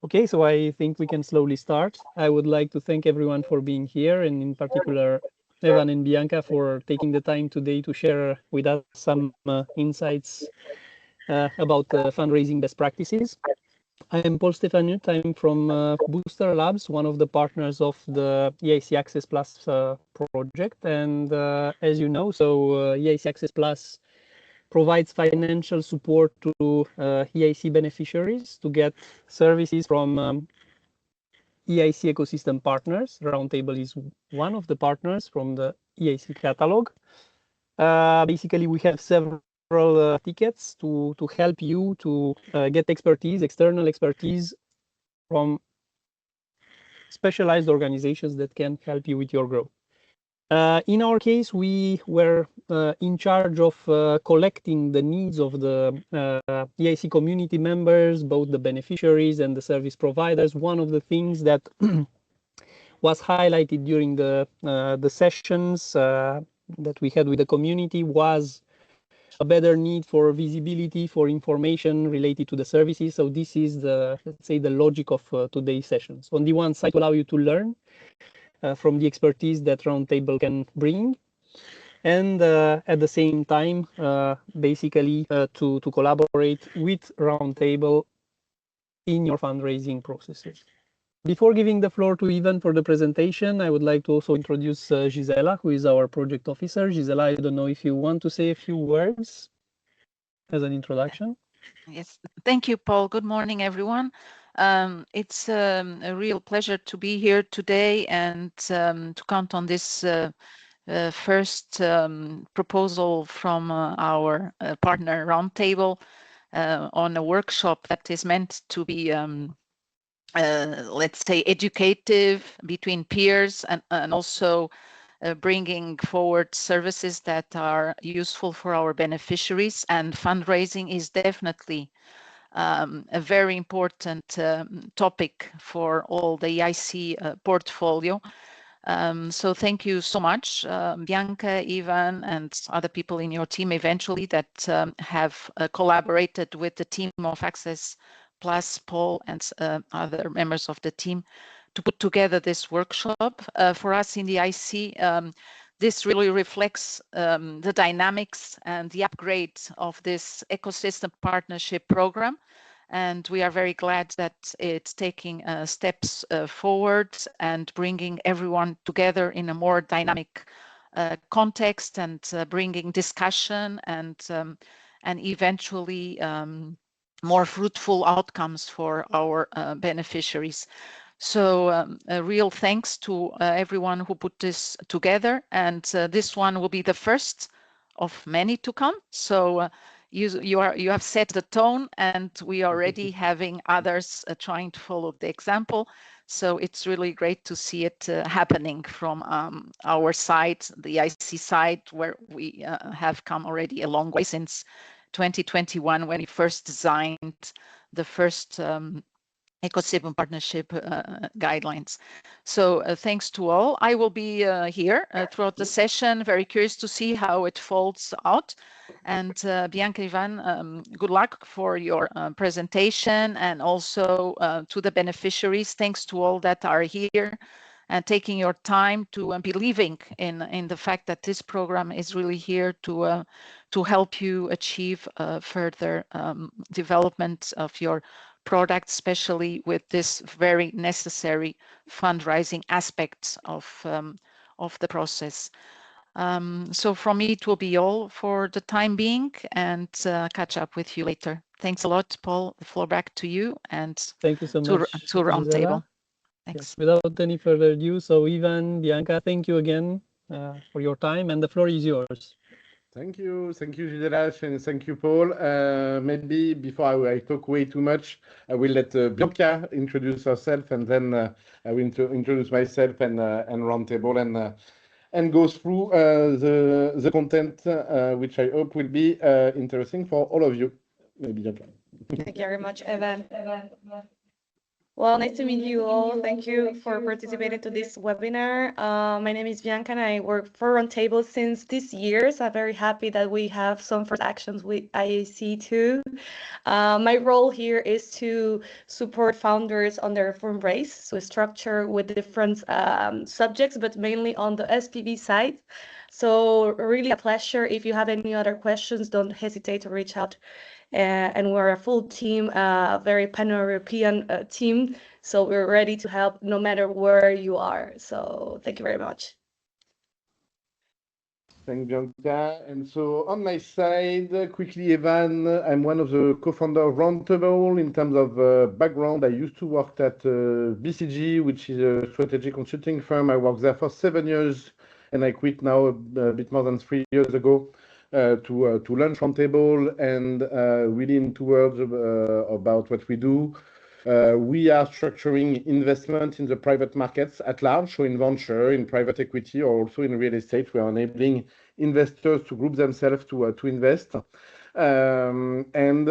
Okay, so I think we can slowly start. I would like to thank everyone for being here, and in particular, Evan and Bianca for taking the time today to share with us some insights about fundraising best practices. I am Paul Stefanut. I'm from Booster Labs, one of the partners of the EIC ACCESS Plus project. And as you know, EIC ACCESS Plus provides financial support to EIC beneficiaries to get services from EIC Ecosystem Partners. Roundtable is one of the partners from the EIC catalog. Basically, we have several tickets to help you to get expertise, external expertise from specialized organizations that can help you with your growth. In our case, we were in charge of collecting the needs of the EIC community members, both the beneficiaries and the service providers. One of the things that was highlighted during the sessions that we had with the community was a better need for visibility, for information related to the services. So this is let's say, the logic of today's sessions. On the one side, to allow you to learn from the expertise that Roundtable can bring, and at the same time, basically to collaborate with Roundtable in your fundraising processes. Before giving the floor to Ivan for the presentation, I would like to also introduce Gisela, who is our project officer. Gisela, I don't know if you want to say a few words as an introduction. Yes, thank you, Paul. Good morning, everyone. It's a real pleasure to be here today and to count on this first proposal from our partner Roundtable on a workshop that is meant to be let's say, educative between peers and also bringing forward services that are useful for our beneficiaries. And fundraising is definitely a very important topic for all the EIC portfolio. So thank you so much, Bianca, Ivan, and other people in your team eventually that have collaborated with the team of ACCESS Plus, Paul, and other members of the team to put together this workshop. For us in the EIC, this really reflects the dynamics and the upgrade of this ecosystem partnership program. And we are very glad that it's taking steps forward and bringing everyone together in a more dynamic context and bringing discussion and eventually more fruitful outcomes for our beneficiaries. So a real thanks to everyone who put this together. And this one will be the first of many to come. So you have set the tone, and we are already having others trying to follow the example. So it's really great to see it happening from our side, the EIC side, where we have come already a long way since 2021 when we first designed the first ecosystem partnership guidelines. So thanks to all. I will be here throughout the session, very curious to see how it folds out. And Bianca, Ivan, good luck for your presentation, and also to the beneficiaries. Thanks to all that are here and taking your time to believing in the fact that this program is really here to help you achieve further development of your product, especially with this very necessary fundraising aspects of the process. So from me, it will be all for the time being, and catch up with you later. Thanks a lot, Paul. The floor back to you, and thank you so much to Roundtable. Thanks. Yes, without any further ado, so Ivan, Bianca, thank you again for your time, and the floor is yours. Thank you, Gisela, and thank you, Paul. Maybe before I talk way too much, I will let Bianca introduce herself, and then I will introduce myself and Roundtable, and go through the content, which I hope will be interesting for all of you. Maybe Bianca. Thank you very much, Evan. Well, nice to meet you all. Thank you for participating to this webinar. My name is Bianca and I work for Roundtable since this year. So I'm very happy that we have some first actions with IAC too. My role here is to support founders on their fundraise, so structure with different subjects, but mainly on the SPV side. So really a pleasure. If you have any other questions, don't hesitate to reach out. And we're a full team, very pan-European team. So we're ready to help no matter where you are. So thank you very much. Thank you, Bianca. And so on my side, quickly, Evan, I'm one of the co-founder of Roundtable. In terms of background, I used to work at BCG, which is a strategy consulting firm. I worked there for 7 years, and I quit now a bit more than 3 years ago to launch Roundtable. And really in 2 words about what we do. We are structuring investment in the private markets at large, so in venture, in private equity, or also in real estate. We are enabling investors to group themselves to invest. And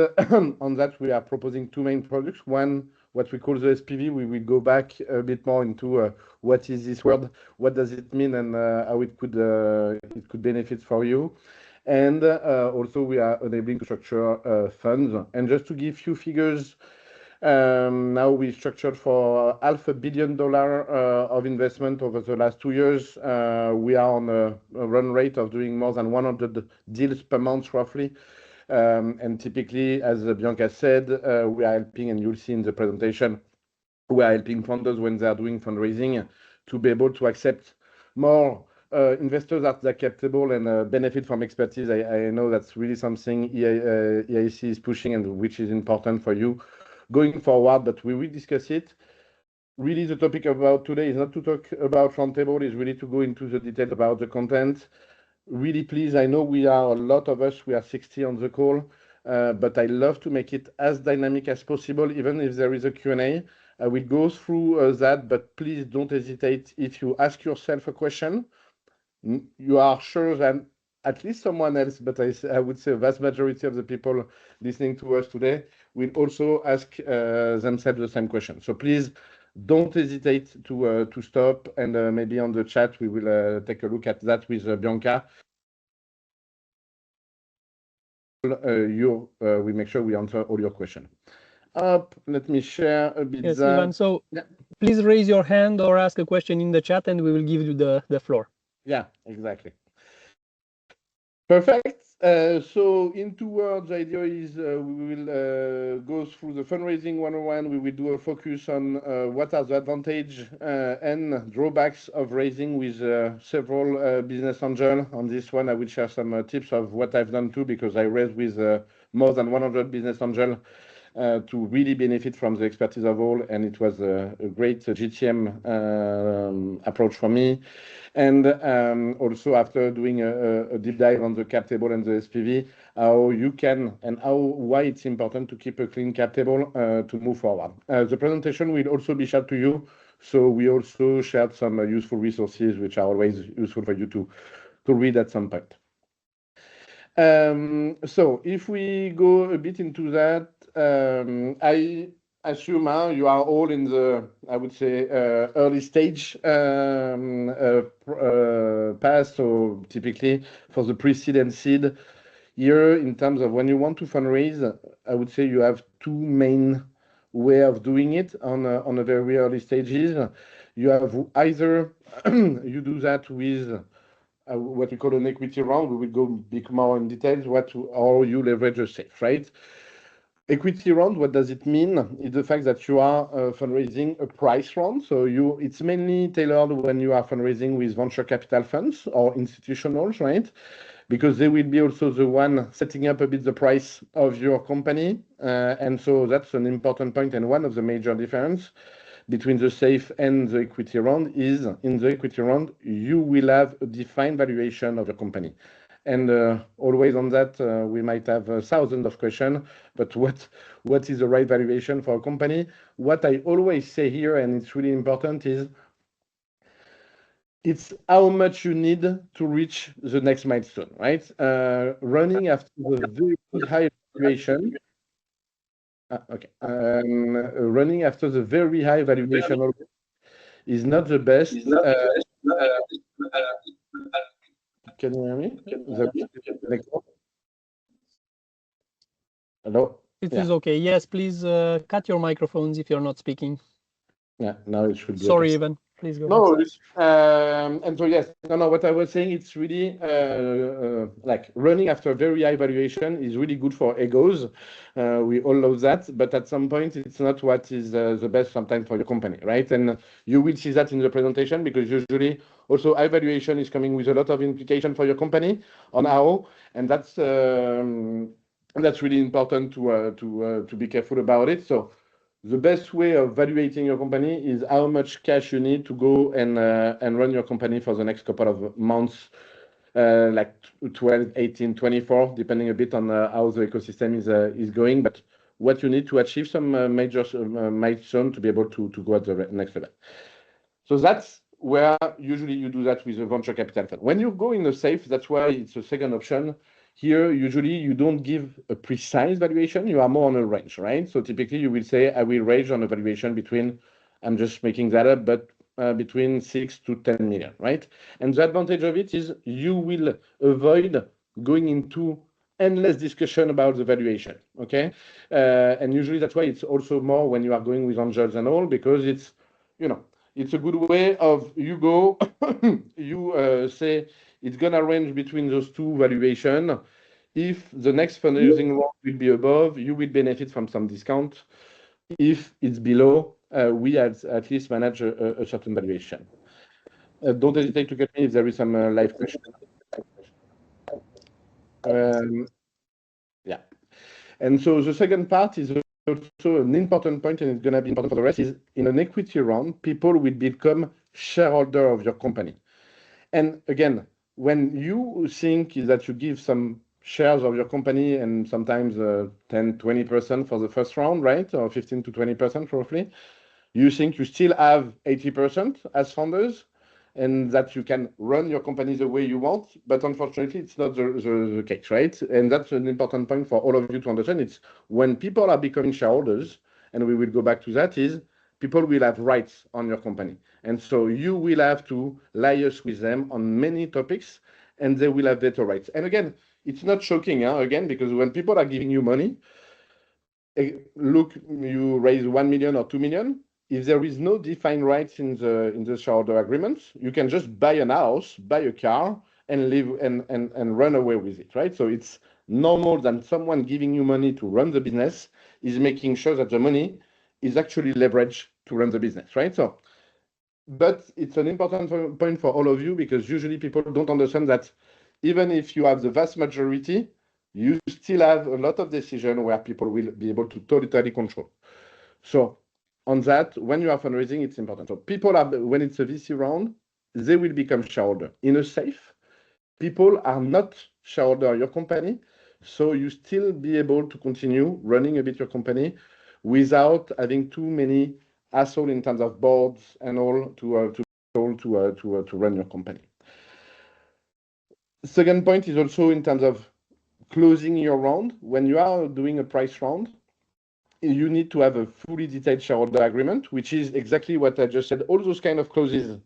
on that, we are proposing 2 main products. One, what we call the SPV. We will go back a bit more into what is this word, what does it mean, and how it could benefit for you. And also, we are enabling to structure funds. And just to give few figures, now we structured for $500 million of investment over the last 2 years. We are on a run rate of doing more than 100 deals per month, roughly. And typically, as Bianca said, we are helping, and you'll see in the presentation, we are helping founders when they are doing fundraising to be able to accept more investors that are capable and benefit from expertise. I know that's really something EIC is pushing and which is important for you going forward, but we will discuss it. Really, the topic about today is not to talk about Roundtable, is really to go into the details about the content. Really, please, I know we are a lot of us, we are 60 on the call, but I love to make it as dynamic as possible, even if there is a Q&A. I will go through that, but please don't hesitate. If you ask yourself a question, you are sure that at least someone else, but I would say a vast majority of the people listening to us today will also ask themselves the same question. So please don't hesitate to stop, and maybe on the chat we will take a look at that with Bianca. We make sure we answer all your questions. Let me share a bit. Yes, Ivan. So yeah, please raise your hand or ask a question in the chat, and we will give you the floor. Yeah, exactly. Perfect. So in 2 words, the idea is we will go through the fundraising 101. We will do a focus on what are the advantages and drawbacks of raising with several business angels. On this one, I will share some tips of what I've done too, because I raised with more than 100 business angels to really benefit from the expertise of all, and it was a great GTM approach for me. And also after doing a deep dive on the cap table and the SPV, how you can and why it's important to keep a clean cap table to move forward. The presentation will also be shared to you, so we also shared some useful resources which are always useful for you to read at some point. So if we go a bit into that, I assume you are all in the, I would say, early stage path. So typically for the pre-seed and seed here, in terms of when you want to fundraise, I would say you have 2 main way of doing it on a very early stages. You have either you do that with what we call an equity round. We will go bit more in details or you leverage a safe, right? Equity round, what does it mean? It's the fact that you are fundraising a price round. So it's mainly tailored when you are fundraising with venture capital funds or institutionals, right? Because they will be also the one setting up a bit the price of your company. And so that's an important point. And one of the major difference between the safe and the equity round is in the equity round, you will have a defined valuation of your company. And always on that, we might have thousands of questions, but what is the right valuation for a company? What I always say here, and it's really important, is it's how much you need to reach the next milestone, right? Running after the very high valuation Okay. Running after the very high valuation is not the best. Can you hear me? Hello? It is okay. Yes, please cut your microphones if you're not speaking. Yeah, now it should be Sorry, okay. Ivan. Please go No, ahead. and so yes, no, what I was saying, it's really like running after very high valuation is really good for egos. We all love that, but at some point, it's not what is the best sometimes for your company, right? And you will see that in the presentation, because usually also high valuation is coming with a lot of implication for your company on how, and that's really important to be careful about it. So the best way of valuating your company is how much cash you need to go and run your company for the next couple of months, like 12, 18, 24, depending a bit on how the ecosystem is going, but what you need to achieve some major milestone to be able to go at the next level. So that's where usually you do that with a venture capital fund. When you go in a safe, that's why it's a second option. Here, usually you don't give a precise valuation, you are more on a range, right? So typically you will say, I will range on a valuation between, I'm just making that up, but between 6 to 10 million, right? And the advantage of it is you will avoid going into endless discussion about the valuation, okay? And usually that's why it's also more when you are going with angels and all, because it's, it's a good way of you go, you say it's going to range between those two valuation. If the next fundraising round will be above, you will benefit from some discount. If it's below, we at least manage a certain valuation. Don't hesitate to get me if there is some live question. Yeah. And so the second part is also an important point, and it's going to be important for the rest, is in an equity round, people will become shareholder of your company. And again, when you think that you give some shares of your company and sometimes 10, 20% for the first round, right? Or 15 to 20% roughly, you think you still have 80% as founders and that you can run your company the way you want. But unfortunately, it's not the case, right? And that's an important point for all of you to understand. It's when people are becoming shareholders, and we will go back to that, is people will have rights on your company. And so you will have to liaise with them on many topics, and they will have veto rights. And again, it's not shocking, again, because when people are giving you money, look, you raise 1 million or 2 million. If there is no defined rights in the shareholder agreements, you can just buy an house, buy a car, and live and run away with it, right? So it's normal that someone giving you money to run the business is making sure that the money is actually leveraged to run the business, right? So, but it's an important point for all of you, because usually people don't understand that even if you have the vast majority, you still have a lot of decision where people will be able to totally control. So on that, when you are fundraising, it's important. So people are, when it's a VC round, they will become shareholder. In a safe, people are not shareholder of your company, so you still be able to continue running a bit your company without having too many hassle in terms of boards and all to run your company. Second point is also in terms of closing your round. When you are doing a price round, you need to have a fully detailed shareholder agreement, which is exactly what I just said, all those kind of clauses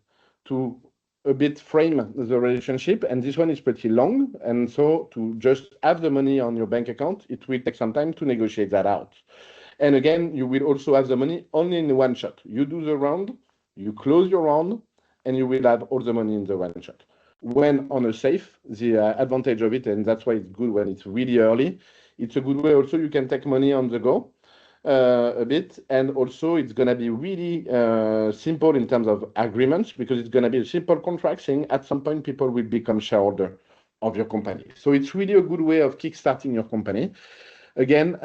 to a bit frame the relationship. And this one is pretty long. And so to just have the money on your bank account, it will take some time to negotiate that out. And again, you will also have the money only in one shot. You do the round, you close your round, and you will have all the money in the one shot. When on a safe, the advantage of it, and that's why it's good when it's really early, it's a good way also you can take money on the go a bit, and also it's going to be really simple in terms of agreements, because it's going to be a simple contract saying at some point people will become shareholder of your company. So it's really a good way of kickstarting your company. Again,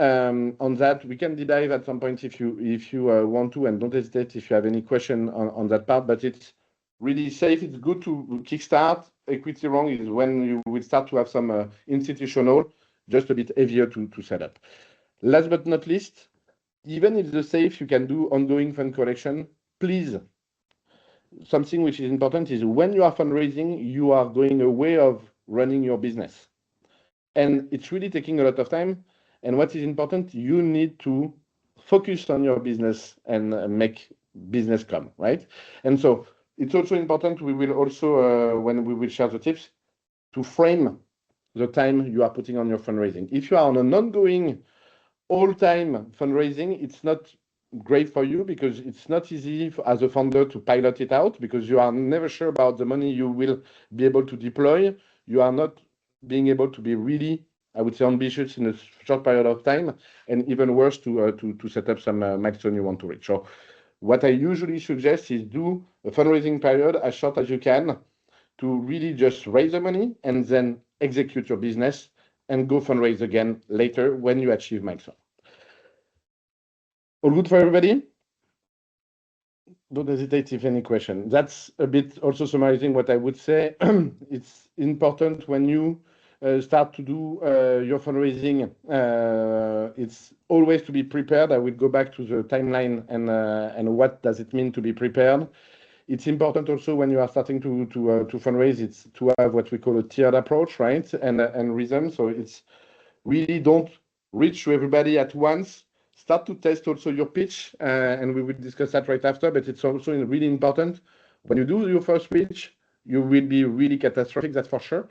on that, we can deep dive at some point if you want to, and don't hesitate if you have any question on that part, but it's really safe. It's good to kickstart. Equity round is when you will start to have some institutional, just a bit heavier to set up. Last but not least, even if the safe, you can do ongoing fund collection. Please, something which is important is when you are fundraising, you are going a way of running your business. And it's really taking a lot of time. And what is important, you need to focus on your business and make business come, right? And so it's also important, we will also, when we will share the tips, to frame the time you are putting on your fundraising. If you are on an ongoing all-time fundraising, it's not great for you because it's not easy as a founder to pilot it out because you are never sure about the money you will be able to deploy. You are not being able to be really, I would say, ambitious in a short period of time, and even worse to set up some milestone you want to reach. So what I usually suggest is do a fundraising period as short as you can to really just raise the money and then execute your business and go fundraise again later when you achieve milestone. All good for everybody? Don't hesitate if any question. That's a bit also summarizing what I would say. It's important when you start to do your fundraising, it's always to be prepared. I will go back to the timeline and what does it mean to be prepared. It's important also when you are starting to fundraise, it's to have what we call a tiered approach, right? And rhythm. So it's really don't reach to everybody at once. Start to test also your pitch, and we will discuss that right after. But it's also really important when you do your first pitch, you will be really catastrophic, that's for sure,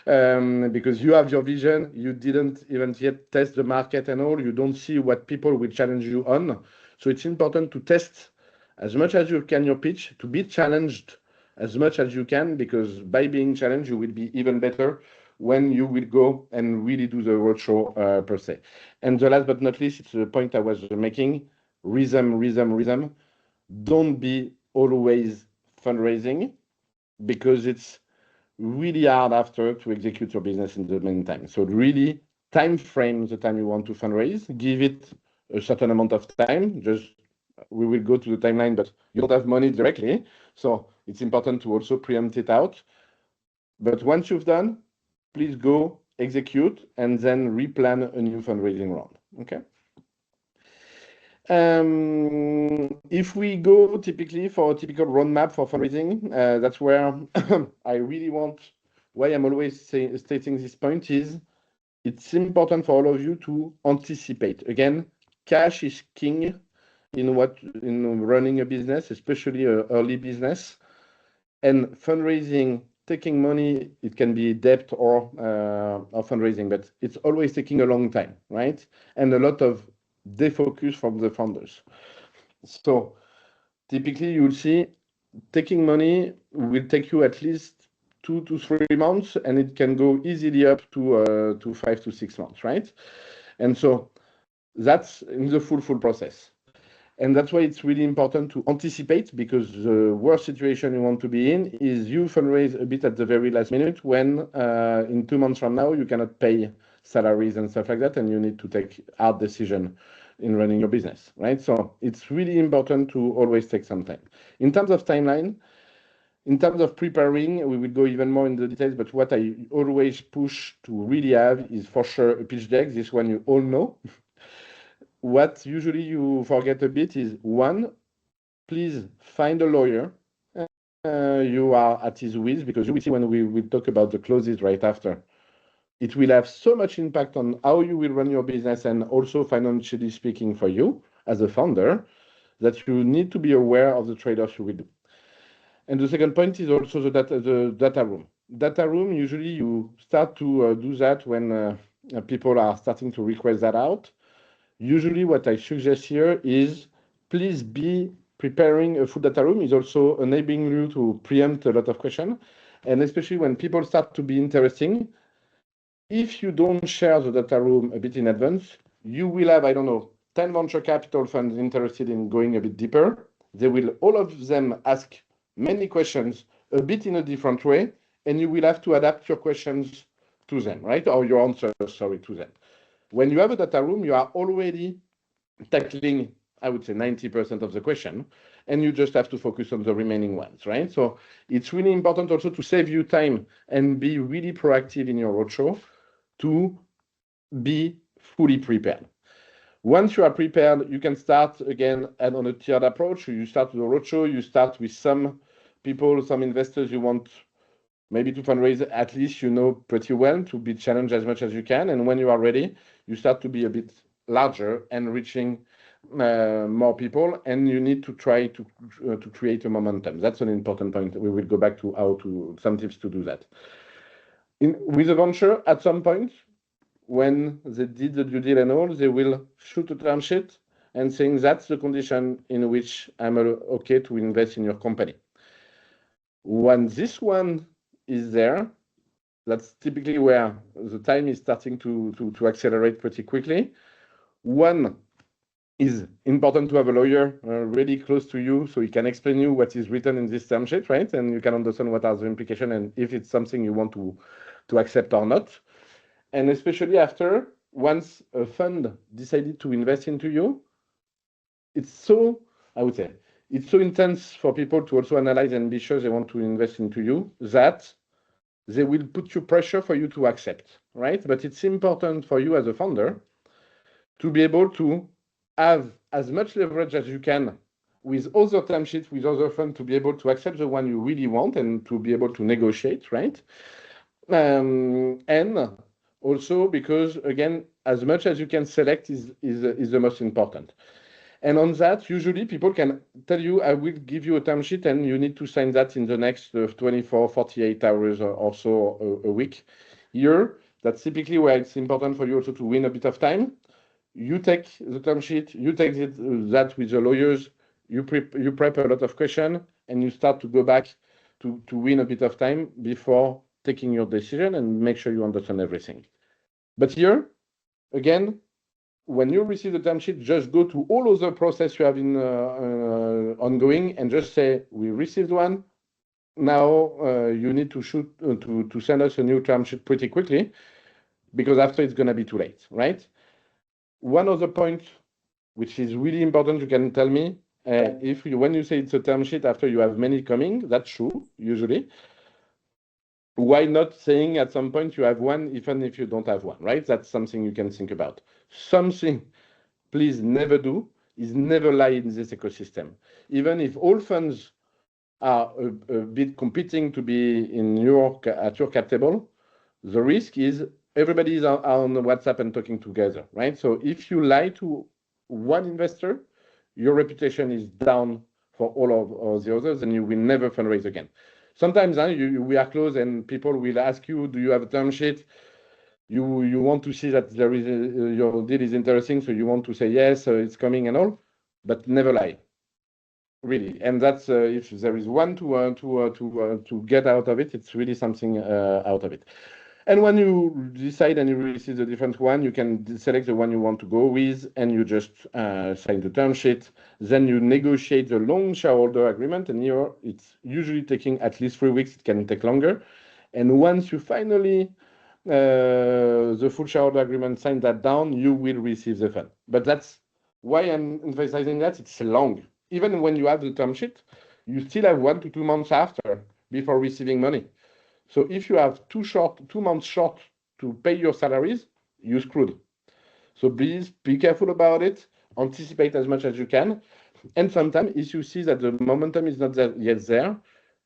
because you have your vision, you didn't even yet test the market and all, you don't see what people will challenge you on. So it's important to test as much as you can your pitch, to be challenged as much as you can, because by being challenged, you will be even better when you will go and really do the roadshow per se. And the last but not least, it's the point I was making, rhythm. Don't be always fundraising, because it's really hard after to execute your business in the meantime. So really time frame the time you want to fundraise, give it a certain amount of time. Just we will go to the timeline, but you don't have money directly. So it's important to also preempt it out. But once you've done, please go execute and then replan a new fundraising round. Okay. If we go typically for a typical roadmap for fundraising, that's where I really want, why I'm always stating this point is, it's important for all of you to anticipate. Again, cash is king in running a business, especially an early business. And fundraising, taking money, it can be debt or fundraising, but it's always taking a long time, right? And a lot of defocus from the founders. So typically you'll see taking money will take you at least 2 to 3 months, and it can go easily up to 5 to 6 months, right? And so that's in the full process. And that's why it's really important to anticipate, because the worst situation you want to be in is you fundraise a bit at the very last minute when in 2 months from now you cannot pay salaries and stuff like that, and you need to take hard decision in running your business, right? So it's really important to always take some time. In terms of timeline, in terms of preparing, we will go even more in the details, but what I always push to really have is for sure a pitch deck. This one you all know. What usually you forget a bit is, one, please find a lawyer you are at his with, because you will see when we will talk about the clauses right after. It will have so much impact on how you will run your business and also financially speaking for you as a founder, that you need to be aware of the trade-offs you will do. And the second point is also the data room. Data room, usually you start to do that when people are starting to request that out. Usually what I suggest here is, please be preparing a full data room, is also enabling you to preempt a lot of questions. And especially when people start to be interesting, if you don't share the data room a bit in advance, you will have, 10 venture capital funds interested in going a bit deeper. They will, all of them, ask many questions a bit in a different way, and you will have to adapt your questions to them, right? Or your answers, to them. When you have a data room, you are already tackling, I would say, 90% of the question, and you just have to focus on the remaining ones, right? So it's really important also to save you time and be really proactive in your roadshow to be fully prepared. Once you are prepared, you can start again and on a tiered approach. You start with a roadshow, you start with some people, some investors you want maybe to fundraise, at least pretty well, to be challenged as much as you can. And when you are ready, you start to be a bit larger and reaching more people, and you need to try to create a momentum. That's an important point. We will go back to some tips to do that. With a venture, at some point, when they did the due deal and all, they will shoot a term sheet and saying that's the condition in which I'm okay to invest in your company. When this one is there, that's typically where the time is starting to accelerate pretty quickly. One is important to have a lawyer really close to you so he can explain you what is written in this term sheet, right? And you can understand what are the implications and if it's something you want to accept or not. And especially after, once a fund decided to invest into you, it's so, I would say, it's so intense for people to also analyze and be sure they want to invest into you that they will put you pressure for you to accept, right? But it's important for you as a founder to be able to have as much leverage as you can with other term sheets, with other funds, to be able to accept the one you really want and to be able to negotiate, right? And also because, again, as much as you can select is the most important. And on that, usually people can tell you, I will give you a term sheet and you need to sign that in the next 24, 48 hours or so a week. Here, that's typically where it's important for you also to win a bit of time. You take the term sheet, you take that with the lawyers, you prep a lot of questions, and you start to go back to win a bit of time before taking your decision and make sure you understand everything. But here, again, when you receive the term sheet, just go to all other process you have in ongoing and just say, we received one. Now you need to send us a new term sheet pretty quickly, because after it's going to be too late, right? One other point, which is really important, you can tell me, when you say it's a term sheet after you have many coming, that's true, usually. Why not saying at some point you have one, even if you don't have one, right? That's something you can think about. Something, please never do, is never lie in this ecosystem. Even if all funds are a bit competing to be at your cap table, the risk is everybody is on WhatsApp and talking together, right? So if you lie to one investor, your reputation is down for all of the others, and you will never fundraise again. Sometimes we are close and people will ask you, do you have a term sheet? You want to see that there is your deal is interesting, so you want to say yes, it's coming and all, but never lie, really. And that's if there is one to get out of it, it's really something out of it. And when you decide and you receive the different one, you can select the one you want to go with, and you just sign the term sheet. Then you negotiate the long shareholder agreement, and here it's usually taking at least 3 weeks. It can take longer. And once you finally the full shareholder agreement, sign that down, you will receive the fund. But that's why I'm emphasizing that it's long. Even when you have the term sheet, you still have 1 to 2 months after before receiving money. So if you have 2 months short to pay your salaries, you're screwed. So please be careful about it. Anticipate as much as you can. And sometimes if you see that the momentum is not yet there,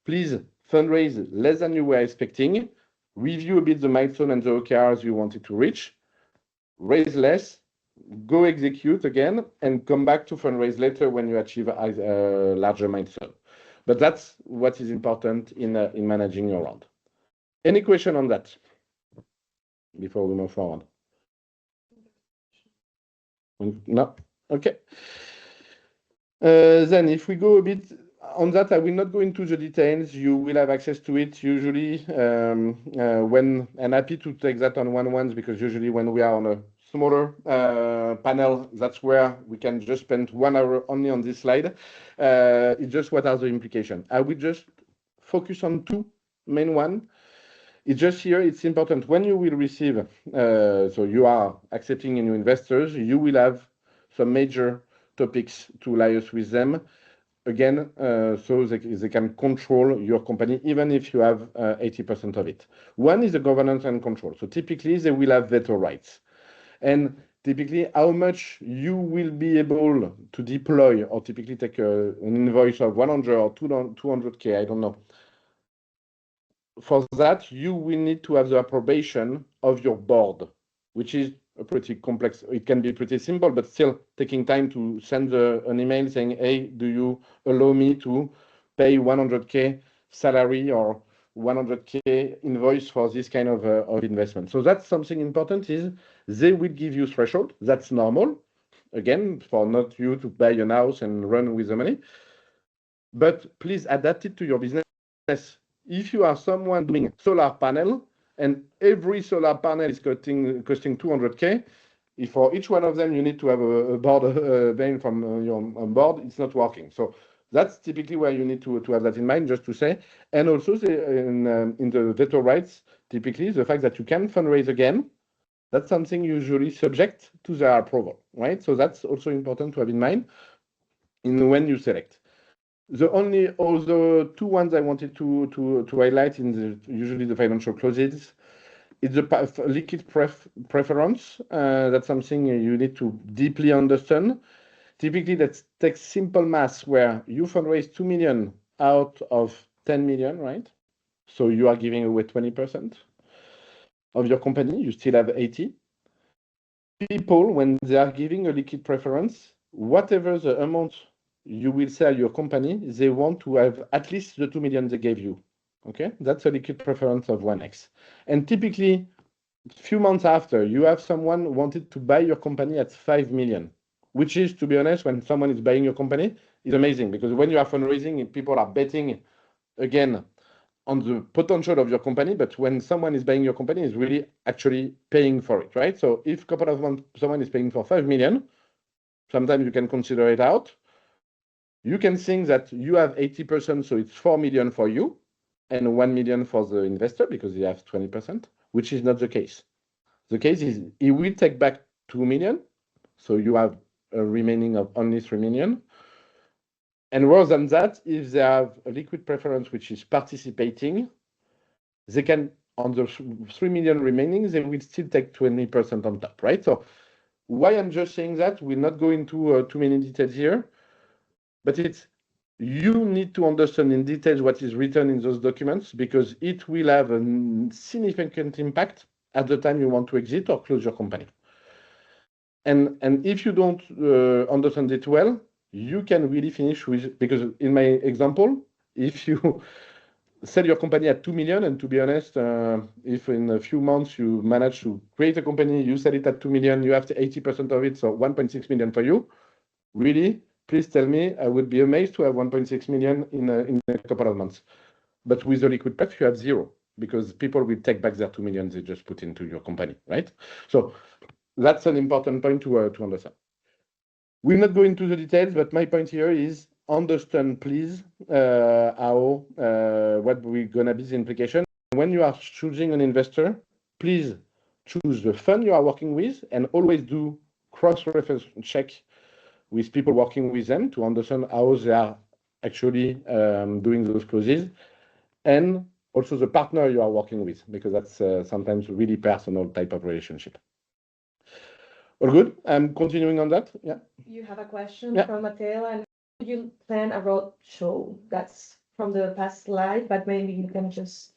please fundraise less than you were expecting. Review a bit the milestone and the OKRs you wanted to reach. Raise less, go execute again, and come back to fundraise later when you achieve a larger milestone. But that's what is important in managing your round. Any question on that before we move forward? No? Okay. Then if we go a bit on that, I will not go into the details. You will have access to it usually when, and happy to take that on one-on-ones, because usually when we are on a smaller panel, that's where we can just spend 1 hour only on this slide. It's just what are the implications. I will just focus on 2 main ones. It's just here, it's important when you will receive, so you are accepting new investors, you will have some major topics to liaise with them. Again, so they can control your company, even if you have 80% of it. One is the governance and control. So typically they will have veto rights. And typically how much you will be able to deploy, or typically take an invoice of 100 or 200K, I don't know. For that, you will need to have the approbation of your board, which is pretty complex. It can be pretty simple, but still taking time to send an email saying, hey, do you allow me to pay 100K salary or 100K invoice for this kind of investment? So that's something important, is they will give you threshold. That's normal. Again, for not you to buy an house and run with the money. But please adapt it to your business. If you are someone doing solar panel and every solar panel is costing 200K, if for each one of them you need to have a board vein from your board, it's not working. So that's typically where you need to have that in mind, just to say. And also in the veto rights, typically the fact that you can fundraise again, that's something usually subject to their approval, right? So that's also important to have in mind when you select. The only other two ones I wanted to highlight usually the financial clauses, it's the liquid preference. That's something you need to deeply understand. Typically, that takes simple math where you fundraise 2 million out of 10 million, right? So you are giving away 20% of your company. You still have 80. People, when they are giving a liquid preference, whatever the amount you will sell your company, they want to have at least the 2 million they gave you. Okay, that's a liquid preference of 1x. And typically, a few months after, you have someone wanted to buy your company at 5 million, which is, to be honest, when someone is buying your company, is amazing, because when you are fundraising, people are betting again on the potential of your company, but when someone is buying your company, is really actually paying for it, right? So if a couple of months someone is paying for 5 million, sometimes you can consider it out. You can think that you have 80%, so it's 4 million for you and 1 million for the investor because you have 20%, which is not the case. The case is he will take back 2 million, so you have a remaining of only 3 million. And worse than that, if they have a liquid preference which is participating, they can, on the 3 million remaining, they will still take 20% on top, right? So why I'm just saying that, we'll not go into too many details here, but you need to understand in detail what is written in those documents, because it will have a significant impact at the time you want to exit or close your company. And if you don't understand it well, you can really finish with, because in my example, if you sell your company at 2 million, and to be honest, if in a few months you manage to create a company, you sell it at 2 million, you have 80% of it, so 1.6 million for you, really, please tell me, I would be amazed to have 1.6 million in a couple of months. But with the liquid pref, you have zero, because people will take back their 2 million they just put into your company, right? So that's an important point to understand. We'll not go into the details, but my point here is understand, please, what we're gonna be the implication. When you are choosing an investor, please choose the fund you are working with, and always do cross-reference check with people working with them to understand how they are actually doing those clauses, and also the partner you are working with, because that's sometimes really personal type of relationship. All good? I'm continuing on that. Yeah. You have a question from Mateo, and you plan a road show? That's from the past slide, but maybe you can just.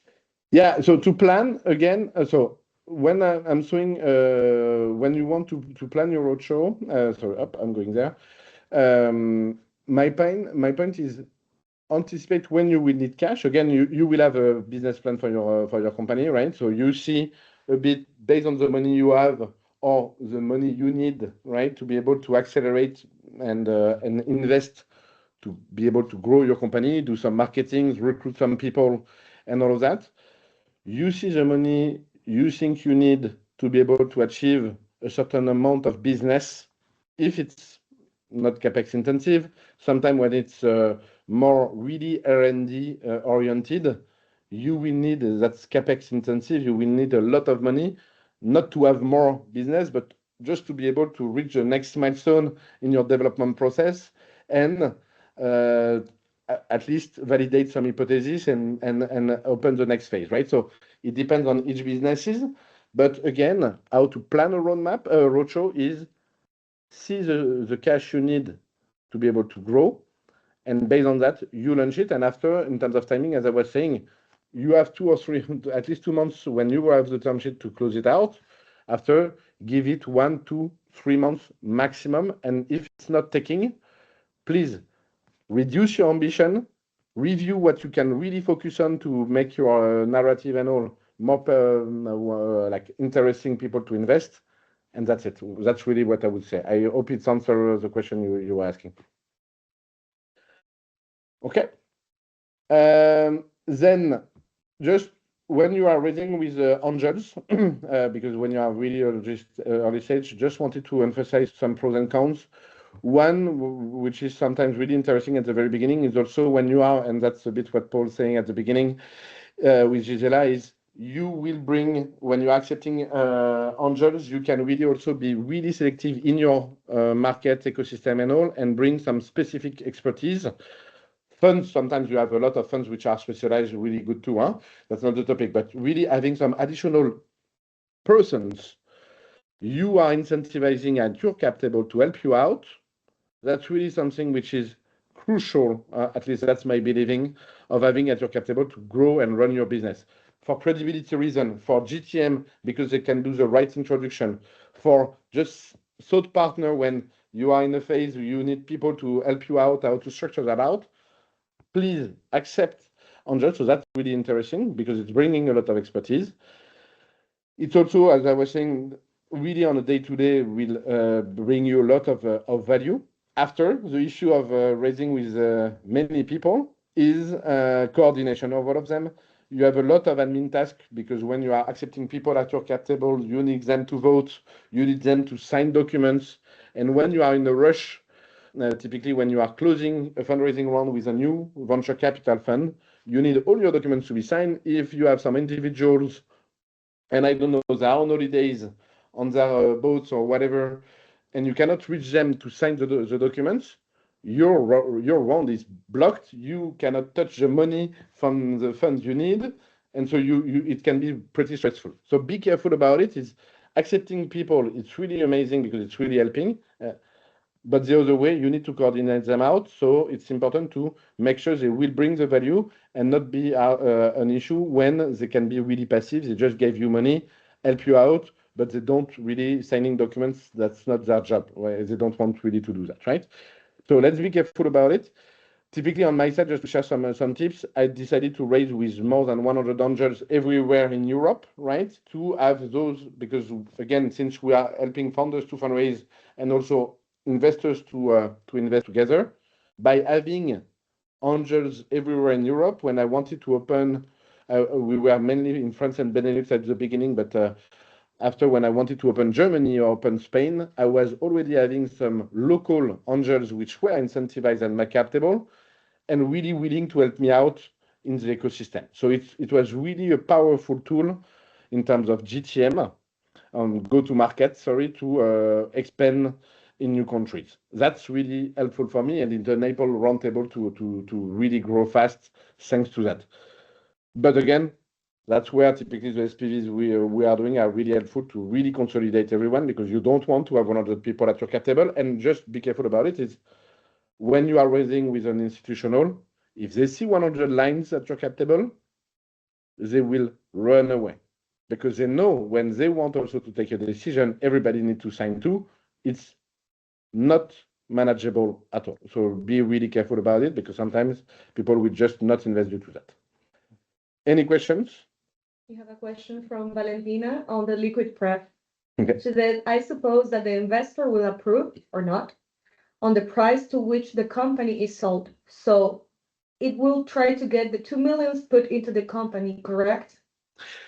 Yeah. So to plan again, so when I'm showing, when you want to plan your roadshow, I'm going there. My point is anticipate when you will need cash. Again, you will have a business plan for your company, right? So you see a bit based on the money you have or the money you need, right, to be able to accelerate and invest to be able to grow your company, do some marketing, recruit some people, and all of that. You see the money you think you need to be able to achieve a certain amount of business, if it's not capex intensive. Sometimes when it's more really R&D oriented, you will need, that's capex intensive, you will need a lot of money, not to have more business, but just to be able to reach the next milestone in your development process, and at least validate some hypotheses and open the next phase, right? So it depends on each businesses, but again, how to plan a roadmap, a roadshow is see the cash you need to be able to grow, and based on that, you launch it. And after, in terms of timing, as I was saying, you have 2 or 3, at least 2 months when you have the term sheet to close it out. After, give it 1, 2, 3 months maximum. And if it's not taking, please reduce your ambition, review what you can really focus on to make your narrative and all more like interesting people to invest. And that's it. That's really what I would say. I hope it answers the question you were asking. Okay. Then just when you are raising with angels, because when you are really just early stage, just wanted to emphasize some pros and cons. One, which is sometimes really interesting at the very beginning, is also when you are, and that's a bit what Paul's saying at the beginning with Gisela, is you will bring, when you're accepting angels, you can really also be really selective in your market ecosystem and all, and bring some specific expertise. Funds, sometimes you have a lot of funds which are specialized, really good too. Huh? That's not the topic, but really having some additional persons you are incentivizing at your cap table to help you out. That's really something which is crucial, at least that's my believing, of having at your cap table to grow and run your business. For credibility reason, for GTM, because they can do the right introduction, for just thought partner when you are in a phase where you need people to help you out, how to structure that out, please accept angels. So that's really interesting because it's bringing a lot of expertise. It's also, as I was saying, really on a day-to-day will bring you a lot of value. After, the issue of raising with many people is coordination of all of them. You have a lot of admin tasks because when you are accepting people at your cap table, you need them to vote, you need them to sign documents. And when you are in a rush, typically when you are closing a fundraising round with a new venture capital fund, you need all your documents to be signed. If you have some individuals, and I don't know, they are on holidays on their boats or whatever, and you cannot reach them to sign the documents, your round is blocked. You cannot touch the money from the funds you need, and so it can be pretty stressful. So be careful about it. It's accepting people. It's really amazing because it's really helping. But the other way, you need to coordinate them out. So it's important to make sure they will bring the value and not be an issue when they can be really passive. They just gave you money, help you out, but they don't really signing documents. That's not their job. They don't want really to do that, right? So let's be careful about it. Typically on my side, just to share some tips, I decided to raise with more than 100 angels everywhere in Europe, right? To have those, because again, since we are helping founders to fundraise and also investors to invest together, by having angels everywhere in Europe, when I wanted to open, we were mainly in France and Benelux at the beginning, but after when I wanted to open Germany or open Spain, I was already having some local angels which were incentivized at my cap table and really willing to help me out in the ecosystem. So it was really a powerful tool in terms of GTM, go-to-market, to expand in new countries. That's really helpful for me, and it enabled Roundtable to really grow fast thanks to that. But again, that's where typically the SPVs we are doing are really helpful to really consolidate everyone, because you don't want to have 100 people at your cap table. And just be careful about it. Is when you are raising with an institutional, if they see 100 lines at your cap table, they will run away, because they know when they want also to take a decision, everybody needs to sign too. It's not manageable at all. So be really careful about it, because sometimes people will just not invest due to that. Any questions? We have a question from Valentina on the liquid pref. Okay. She said, I suppose that the investor will approve or not on the price to which the company is sold. So it will try to get the 2 million put into the company, correct?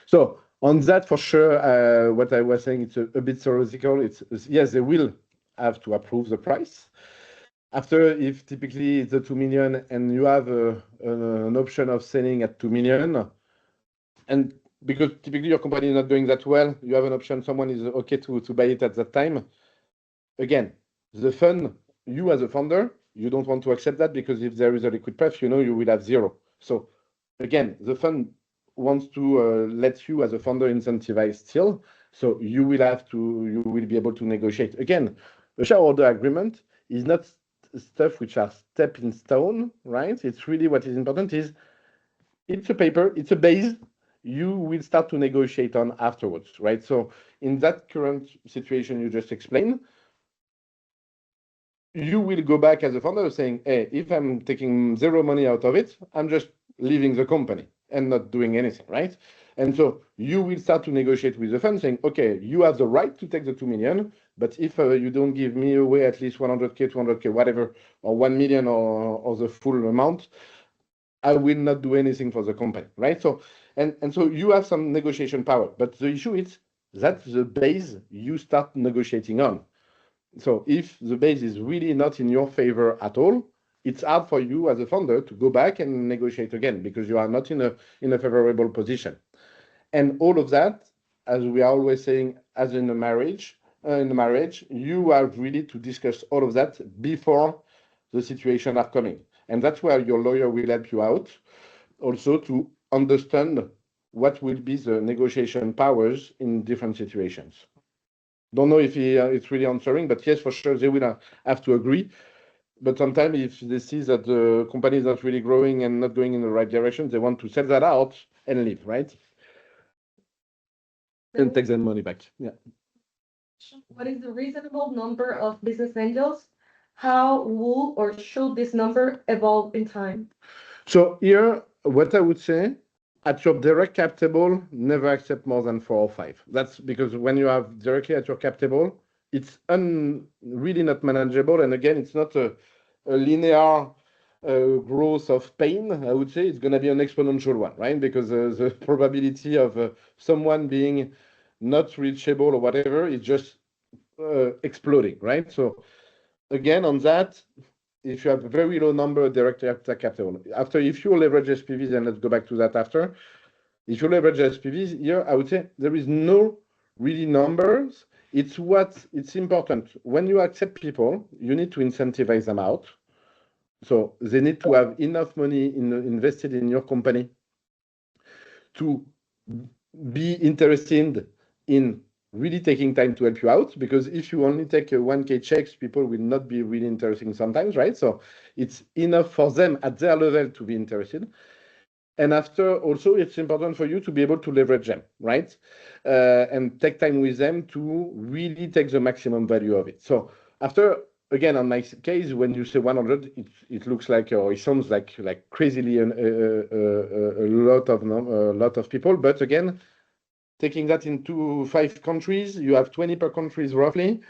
So on that, for sure, what I was saying, it's a bit theoretical. It's yes, they will have to approve the price. After, if typically it's a 2 million and you have an option of selling at 2 million, and because typically your company is not doing that well, you have an option, someone is okay to buy it at that time. Again, the fund, you as a founder, you don't want to accept that, because if there is a liquid pref, you will have zero. So again, the fund wants to let you as a founder incentivize still. So you will be able to negotiate. Again, the shareholder agreement is not stuff which are step in stone, right? It's really what is important is it's a paper, it's a base. you will start to negotiate on afterwards, right? So in that current situation you just explained, you will go back as a founder saying, hey, if I'm taking zero money out of it, I'm just leaving the company and not doing anything, right? And so you will start to negotiate with the fund saying, okay, you have the right to take the 2 million, but if you don't give me away at least 100K, 200K, whatever, or 1 million or the full amount, I will not do anything for the company, right? So, and so you have some negotiation power, but the issue is that's the base you start negotiating on. So if the base is really not in your favor at all, it's hard for you as a founder to go back and negotiate again because you are not in a favorable position. And all of that, as we are always saying, as in a marriage, you have really to discuss all of that before the situation are coming. And that's where your lawyer will help you out also to understand what will be the negotiation powers in different situations. Don't know if it's really answering, but yes, for sure, they will have to agree. But sometimes if they see that the company is not really growing and not going in the right direction, they want to sell that out and leave, right? And take their money back. Yeah. What is the reasonable number of business angels? How will or should this number evolve in time? So here, what I would say, at your direct cap table, never accept more than 4 or 5. That's because when you have directly at your cap table, it's really not manageable. And again, it's not a linear growth of pain, I would say. It's going to be an exponential one, right? Because the probability of someone being not reachable or whatever is just exploding, right? So again, on that, if you have a very low number directly after capital, if you leverage SPVs, and let's go back to that after, if you leverage SPVs here, I would say there is no really numbers. It's important. When you accept people, you need to incentivize them out. So they need to have enough money invested in your company to be interested in really taking time to help you out, because if you only take 1K checks, people will not be really interesting sometimes, right? So it's enough for them at their level to be interested. And after, also, it's important for you to be able to leverage them, right? And take time with them to really take the maximum value of it. So after, again, on my case, when you say 100, it looks like, or it sounds like crazily a lot of people. But again, taking that into 5 countries, you have 20 per countries roughly,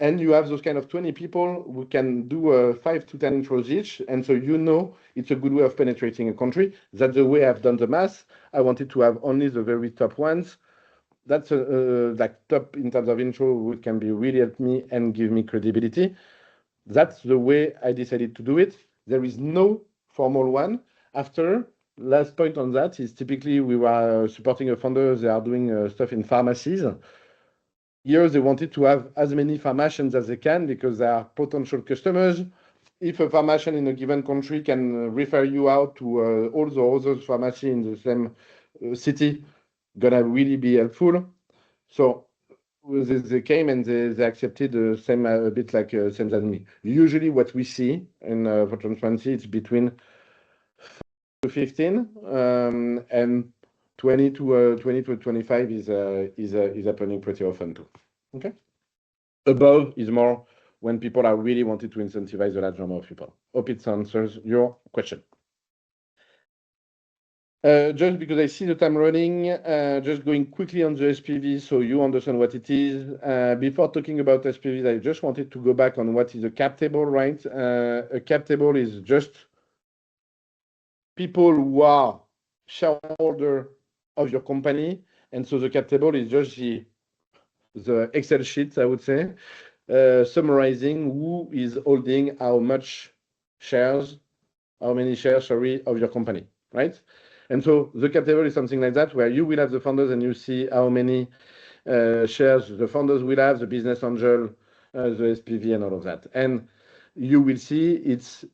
and you have those kind of 20 people who can do 5 to 10 intros each, and so it's a good way of penetrating a country. That's the way I've done the math. I wanted to have only the very top ones. That's like top in terms of intro, who can be really help me and give me credibility. That's the way I decided to do it. There is no formal one. After, last point on that is typically we were supporting a founder. They are doing stuff in pharmacies. Here they wanted to have as many pharmacians as they can because they are potential customers. If a pharmacian in a given country can refer you out to all the other pharmacy in the same city, gonna really be helpful. So they came and they accepted the same, a bit like same as me. Usually what we see in for transparency, it's between 5 to 15 and 20 to 25 is happening pretty often too. Okay. Above is more when people are really wanting to incentivize a large number of people. Hope it answers your question. Just because I see the time running, just going quickly on the SPV so you understand what it is. Before talking about SPVs, I just wanted to go back on what is a cap table, right? A cap table is just people who are shareholder of your company, and so the cap table is just the Excel sheet, I would say, summarizing who is holding how many shares, of your company, right? And so the cap table is something like that, where you will have the founders and you see how many shares the founders will have, the business angel, the SPV, and all of that. And you will see it's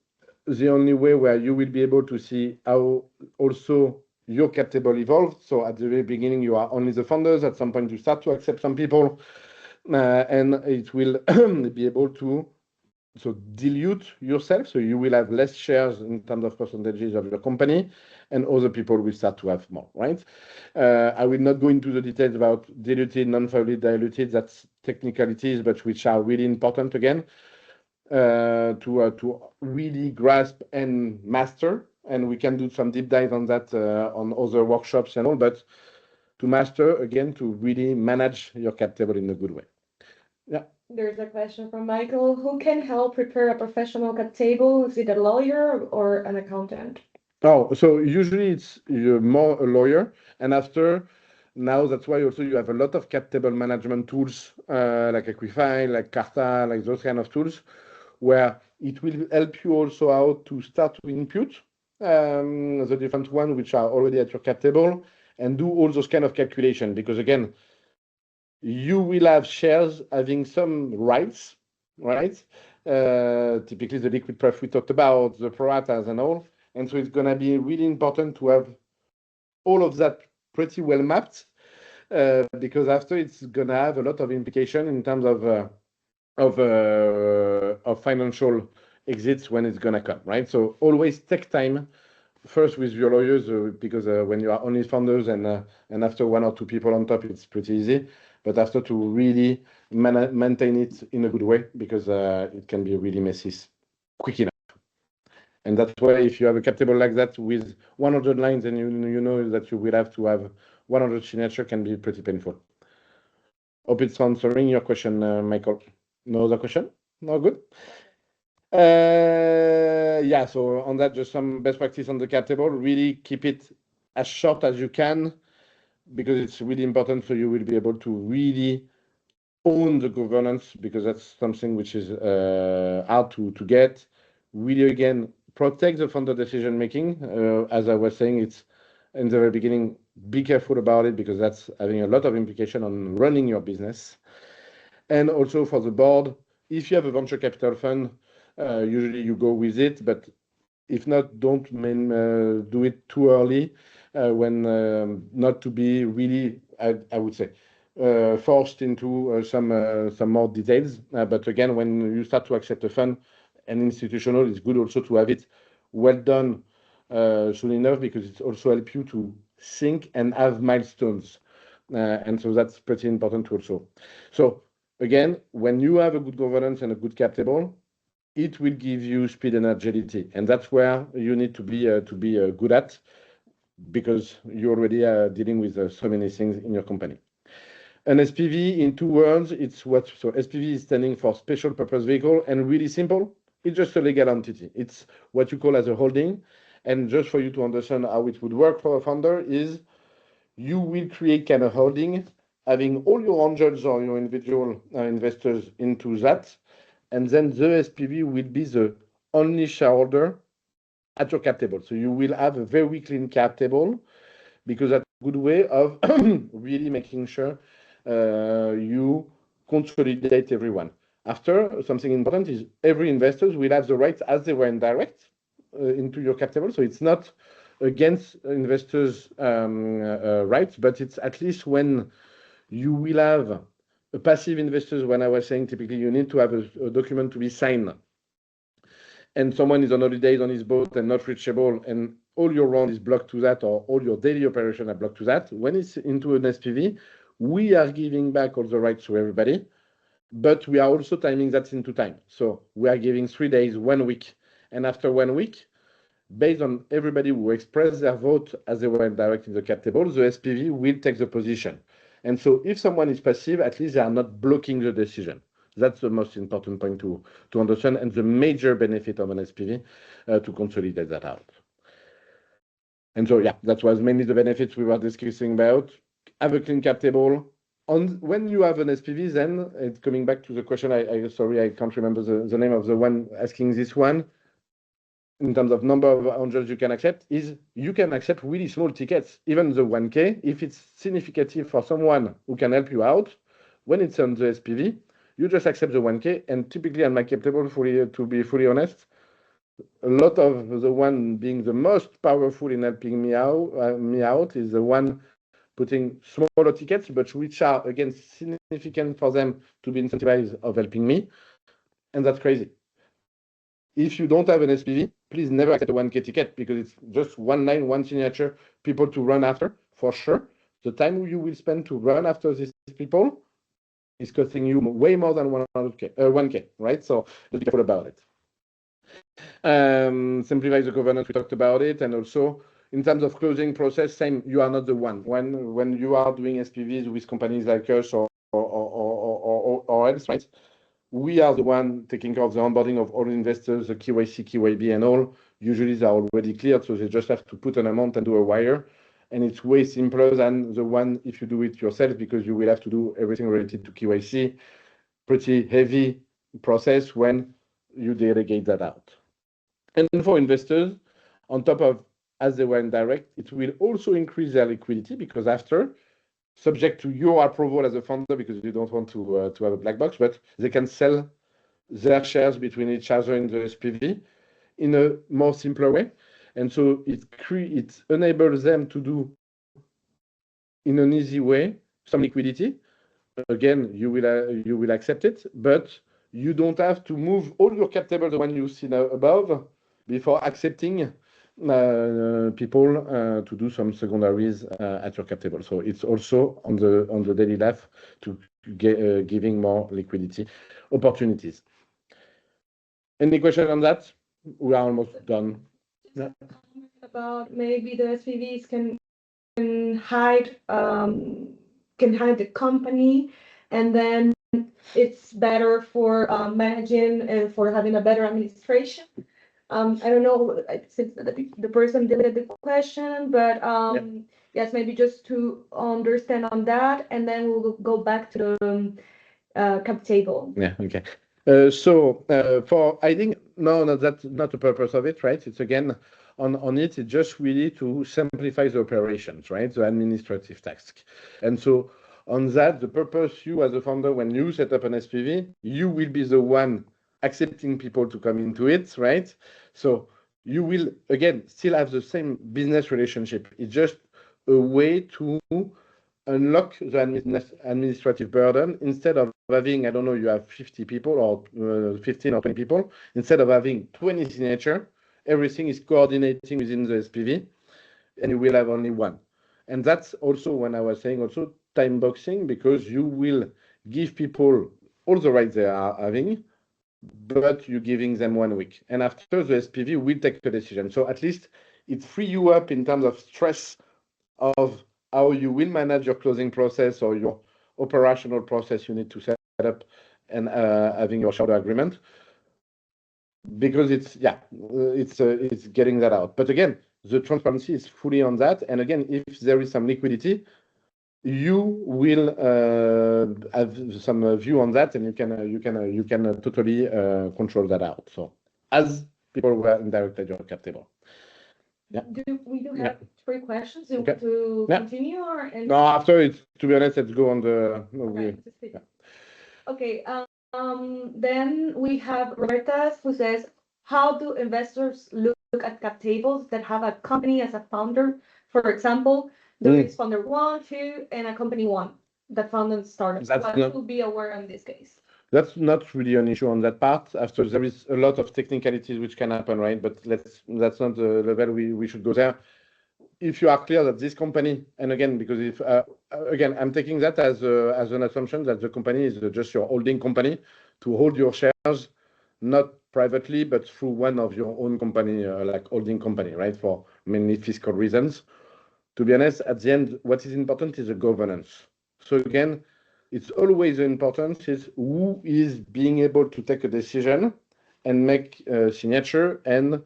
the only way where you will be able to see how also your cap table evolved. So at the very beginning, you are only the founders. At some point, you start to accept some people, and it will be able to dilute yourself, so you will have less shares in terms of percentages of your company, and other people will start to have more, right? I will not go into the details about diluted, non-fully diluted, that's technicalities, but which are really important again, to really grasp and master, and we can do some deep dive on that on other workshops and all, but to master, again, to really manage your cap table in a good way. Yeah. There's a question from Michael. Who can help prepare a professional cap table? Is it a lawyer or an accountant? Oh, so usually it's more a lawyer, and after, now that's why also you have a lot of cap table management tools like Equify, like Carta, like those kind of tools, where it will help you also out to start to input the different ones which are already at your cap table and do all those kind of calculation, because again, you will have shares having some rights, right? Typically the liquid pref we talked about, the proratas and all. And so it's going to be really important to have all of that pretty well mapped, because after it's going to have a lot of implication in terms of financial exits when it's going to come, right? So always take time first with your lawyers, because when you are only founders and after one or two people on top, it's pretty easy. But after, to really maintain it in a good way, because it can be really messy quick enough. And that's why if you have a cap table like that with 100 lines and you know that you will have to have 100 signature, can be pretty painful. Hope it's answering your question, Michael. No other question? No, good. Yeah, so on that, just some best practice on the cap table. Really keep it as short as you can, because it's really important, so you will be able to really own the governance, because that's something which is hard to get. Really, again, protect the founder decision making. As I was saying, it's in the very beginning, be careful about it, because that's having a lot of implication on running your business. And also for the board, if you have a venture capital fund, usually you go with it, but if not, don't do it too early, when not to be really, I would say, forced into some more details. But again, when you start to accept a fund, and institutional, it's good also to have it well done soon enough, because it also helps you to think and have milestones. And so that's pretty important also. So again, when you have a good governance and a good cap table, it will give you speed and agility, and that's where you need to be good at, because you already are dealing with so many things in your company. An SPV, in 2 words, it's what? So SPV is standing for special purpose vehicle, and really simple, it's just a legal entity. It's what you call as a holding, and just for you to understand how it would work for a founder is, you will create kind of holding, having all your angels or your individual investors into that. And then the SPV will be the only shareholder at your cap table. So you will have a very clean cap table, because that's a good way of really making sure you consolidate everyone. After, something important is every investor will have the rights as they were indirect into your cap table. So it's not against investors' rights, but it's at least when you will have a passive investors, when I was saying typically you need to have a document to be signed, and someone is on holidays on his boat and not reachable, and all your round is blocked to that, or all your daily operation are blocked to that. When it's into an SPV, we are giving back all the rights to everybody, but we are also timing that into time. So we are giving 3 days, 1 week, and after 1 week, based on everybody who expressed their vote as they were direct in the cap table, the SPV will take the position. And so if someone is passive, at least they are not blocking the decision. That's the most important point to understand, and the major benefit of an SPV to consolidate that out. And so, yeah, that was mainly the benefits we were discussing about. Have a clean cap table. When you have an SPV, then it's coming back to the question. Sorry, I can't remember the name of the one asking this one. In terms of number of angels you can accept, is you can accept really small tickets, even the 1K, if it's significant for someone who can help you out. When it's on the SPV, you just accept the 1K, and typically on my cap table, to be fully honest, a lot of the one being the most powerful in helping me out is the one putting smaller tickets, but which are, again, significant for them to be incentivized of helping me. And that's crazy. If you don't have an SPV, please never accept a 1K ticket because it's just one line, one signature, people to run after, for sure. The time you will spend to run after these people is costing you way more than 1K, right? So be careful about it. Simplify the governance, we talked about it, and also in terms of closing process, same, you are not the one. When you are doing SPVs with companies like us or else, right? We are the one taking care of the onboarding of all investors, the KYC, KYB, and all. Usually they're already cleared, so they just have to put an amount and do a wire. And it's way simpler than the one if you do it yourself, because you will have to do everything related to KYC. Pretty heavy process when you delegate that out. And for investors, on top of, as they were indirect, it will also increase their liquidity because after, subject to your approval as a founder, because you don't want to have a black box, but they can sell their shares between each other in the SPV in a more simpler way. And so it enables them to do, in an easy way, some liquidity. Again, you will accept it, but you don't have to move all your cap table, the one you see now above, before accepting people to do some secondaries at your cap table. So it's also on the daily life to giving more liquidity opportunities. Any question on that? We are almost done. Yeah. About maybe the SPVs can hide the company, and then it's better for managing and for having a better administration. I don't know since the person did the question, but yes, maybe just to understand on that, and then we'll go back to the cap table. Yeah. Okay. For I think no, that's not the purpose of it, right? It's again on it. It's just really to simplify the operations, right? The administrative task, and so on that, the purpose, you as a founder, when you set up an SPV, you will be the one accepting people to come into it, right? So you will, again, still have the same business relationship. It's just a way to unlock the administrative burden. Instead of having, I don't know, you have 50 people or 15 or 20 people, instead of having 20 signatures, everything is coordinating within the SPV, and you will have only one. And that's also when I was saying also time boxing, because you will give people all the rights they are having, but you're giving them 1 week. And after, the SPV will take a decision. So at least it frees you up in terms of stress of how you will manage your closing process or your operational process you need to set up and having your shareholder agreement. Because it's getting that out. But again, the transparency is fully on that. And again, if there is some liquidity, you will have some view on that, and you can totally control that out. So as people were indirect at your cap table. Yeah. We do have 3 questions. You want to continue or? No, after it, to be honest, let's go on the. Okay. Then we have Roberta, who says, how do investors look at cap tables that have a company as a founder? For example, there is founder 1, 2, and a company 1 that founded startup. What should be aware in this case? That's not really an issue on that part. After, there is a lot of technicalities which can happen, right? But that's not the level we should go there. If you are clear that this company, and again, because if again, I'm taking that as an assumption that the company is just your holding company to hold your shares, not privately, but through one of your own company, like holding company, right? For mainly fiscal reasons. To be honest, at the end, what is important is the governance. So again, it's always important is who is being able to take a decision and make a signature, and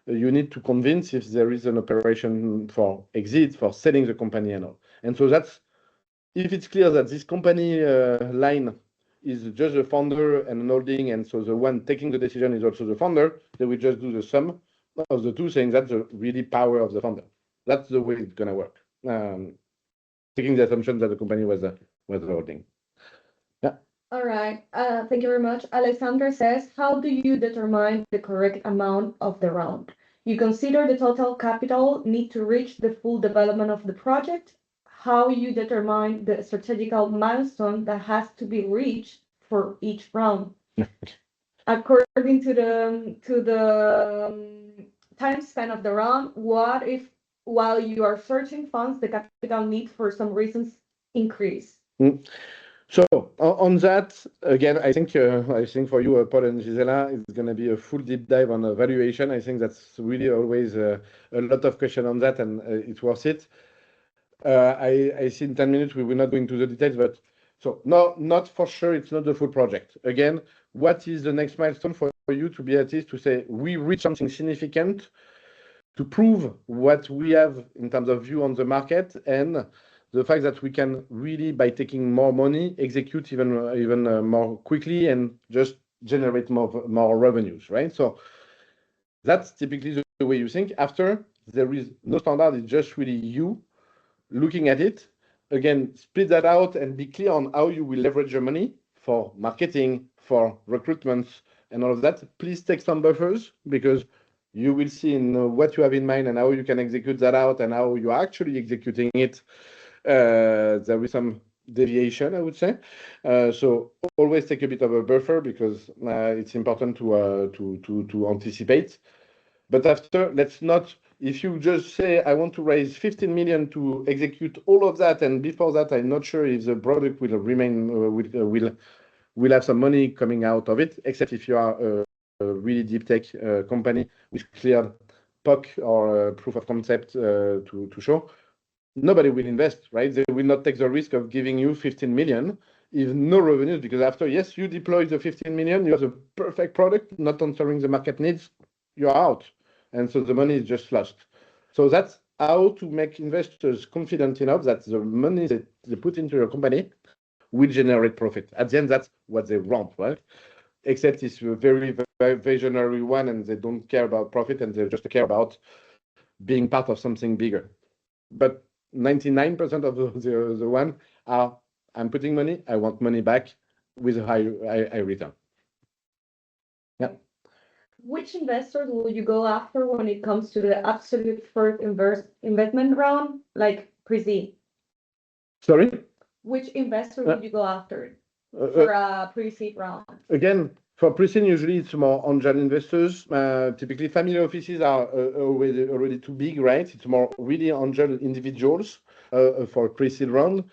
you need to convince if there is an operation for exit, for selling the company and all. And so that's, if it's clear that this company line is just the founder and an holding, and so the one taking the decision is also the founder, they will just do the sum of the two, saying that's the really power of the founder. That's the way it's going to work. Taking the assumption that the company was the holding. Yeah. All right. Thank you very much. Alexander says, how do you determine the correct amount of the round? You consider the total capital need to reach the full development of the project? How you determine the strategical milestone that has to be reached for each round? according to the time span of the round, what if while you are searching funds, the capital need for some reasons increase? So on that, again, I think for you, Paul and Gisela, it's going to be a full deep dive on valuation. I think that's really always a lot of question on that, and it's worth it. I see in 10 minutes we will not go into the details, but so no, not for sure. It's not the full project. Again, what is the next milestone for you to be at least to say we reach something significant to prove what we have in terms of view on the market and the fact that we can really, by taking more money, execute even more quickly and just generate more revenues, right? So that's typically the way you think. After, there is no standard. It's just really you looking at it. Again, split that out and be clear on how you will leverage your money for marketing, for recruitment, and all of that. Please take some buffers because you will see in what you have in mind and how you can execute that out and how you're actually executing it. There is some deviation, I would say. So always take a bit of a buffer because it's important to anticipate. But after, let's not, if you just say, I want to raise 15 million to execute all of that, and before that, I'm not sure if the product will remain, will have some money coming out of it, except if you are a really deep tech company with clear POC or proof of concept to show. Nobody will invest, right? They will not take the risk of giving you 15 million if no revenues, because after, yes, you deploy the 15 million, you have a perfect product, not answering the market needs, you're out. And so the money is just lost. So that's how to make investors confident enough that the money that they put into your company will generate profit. At the end, that's what they want, right? Except it's a very, very visionary one and they don't care about profit and they just care about being part of something bigger. But 99% of the one are, I'm putting money, I want money back with a high return. Yeah. Which investors will you go after when it comes to the absolute first investment round, like pre-seed? Sorry? Which investor would you go after for a pre-seed round? Again, for pre-seed, usually it's more angel investors. Typically, family offices are already too big, right? It's more really angel individuals for pre-seed round,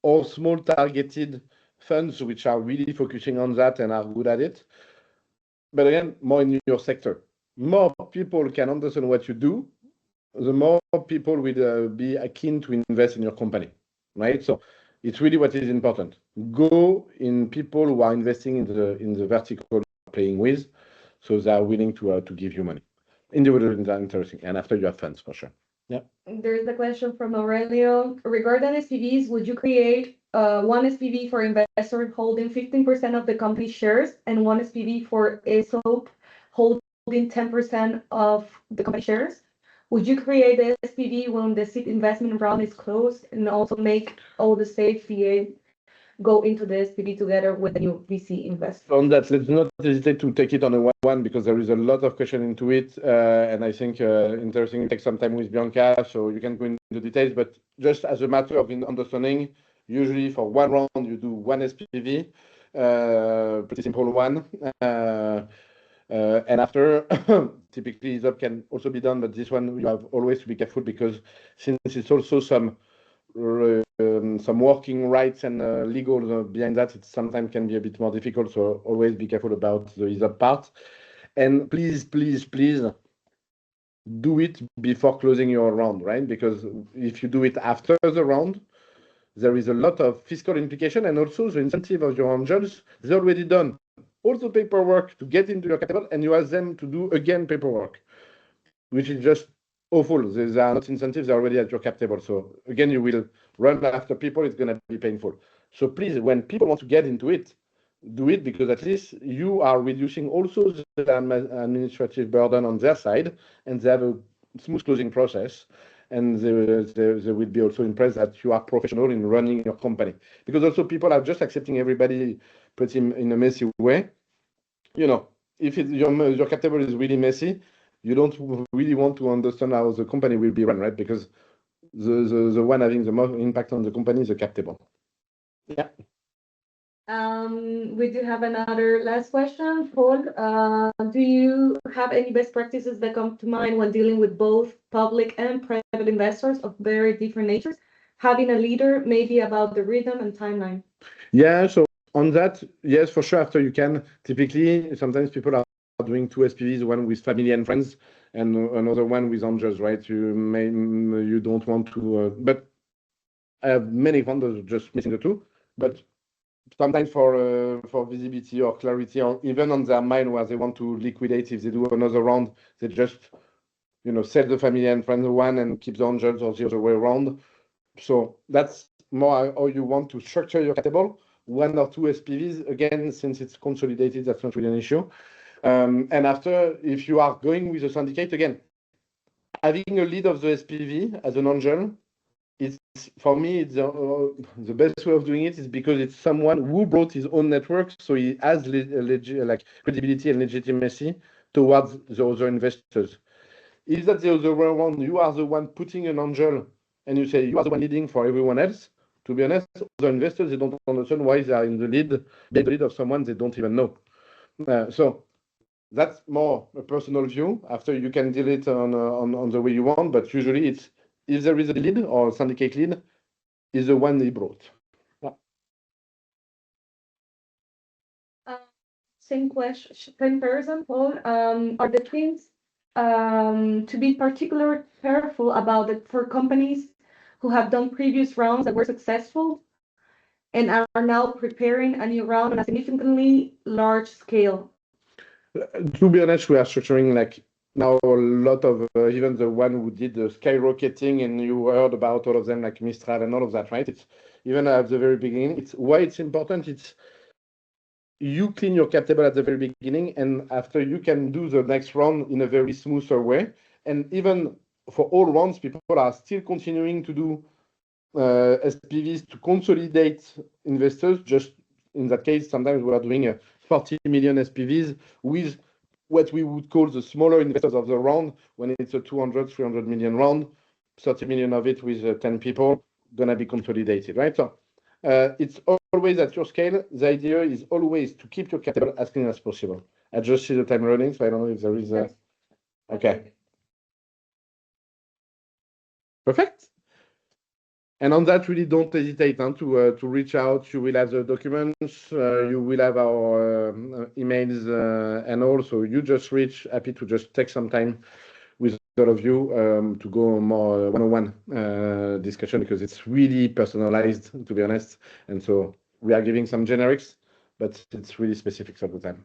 or small targeted funds which are really focusing on that and are good at it. But again, more in your sector. More people can understand what you do, the more people will be keen to invest in your company, right? So it's really what is important. Go in people who are investing in the vertical you're playing with, so they are willing to give you money. Individuals are interesting, and after you have funds for sure. Yeah. There's a question from Aurelio. Regarding SPVs, would you create one SPV for investor holding 15% of the company shares and one SPV for ESOP holding 10% of the company shares? Would you create the SPV when the seed investment round is closed and also make all the stage VA go into the SPV together with the new VC investor? On that, let's not hesitate to take it on a one-one because there is a lot of question into it. And I think interesting to take some time with Bianca, so you can go into the details. But just as a matter of understanding, usually for one round, you do one SPV, pretty simple one. And after, typically, that can also be done, but this one you have always to be careful because since it's also some working rights and legal behind that, it sometimes can be a bit more difficult. So always be careful about the ESOP part. And please, please, please do it before closing your round, right? Because if you do it after the round, there is a lot of fiscal implication and also the incentive of your angels is already done. All the paperwork to get into your capital, and you ask them to do again paperwork, which is just awful. There are not incentives, they're already at your cap table. So again, you will run after people, it's going to be painful. So please, when people want to get into it, do it because at least you are reducing also the administrative burden on their side and they have a smooth closing process. And they will be also impressed that you are professional in running your company. Because also people are just accepting everybody pretty in a messy way. You know, if your cap table is really messy, you don't really want to understand how the company will be run, right? Because the one having the most impact on the company is the cap table. Yeah. We do have another last question. Paul, do you have any best practices that come to mind when dealing with both public and private investors of very different natures? Having a leader, maybe about the rhythm and timeline. Yeah, so on that, yes, for sure. After you can, typically, sometimes people are doing two SPVs, one with family and friends, and another one with angels, right? You don't want to, but I have many founders just missing the two. But sometimes for visibility or clarity, or even on their mind where they want to liquidate, if they do another round, they just sell the family and friends one and keep the angels, or the other way around. So that's more how you want to structure your table. One or two SPVs, again, since it's consolidated, that's not really an issue. And after, if you are going with a syndicate, again, having a lead of the SPV as an angel, it's, for me, it's the best way of doing it is because it's someone who brought his own network, so he has like credibility and legitimacy towards the other investors. If that's the other way around, you are the one putting an angel, and you say you are the one leading for everyone else. To be honest, the investors, they don't understand why they are in the lead, being the lead of someone they don't even know. So that's more a personal view. After you can deal it on the way you want, but usually it's if there is a lead or syndicate lead, is the one they brought. Same question, same person, Paul. Are the things to be particularly careful about it for companies who have done previous rounds that were successful and are now preparing a new round on a significantly large scale? To be honest, we are structuring like now a lot of even the one who did the skyrocketing, and you heard about all of them like Mistral and all of that, right? It's even at the very beginning. It's why it's important. It's you clean your cap table at the very beginning, and after you can do the next round in a very smoother way. And even for all rounds, people are still continuing to do SPVs to consolidate investors. Just in that case, sometimes we are doing 40 million SPVs with what we would call the smaller investors of the round. When it's a 200, 300 million round, 30 million of it with 10 people gonna be consolidated, right? So it's always at your scale. The idea is always to keep your capital as clean as possible. I just see the time running, so I don't know if there is a... Okay. Perfect. And on that, really don't hesitate to reach out. You will have the documents, you will have our emails, and also you just reach, happy to just take some time with all of you to go more one-on-one discussion, because it's really personalized, to be honest. And so we are giving some generics, but it's really specific all the time.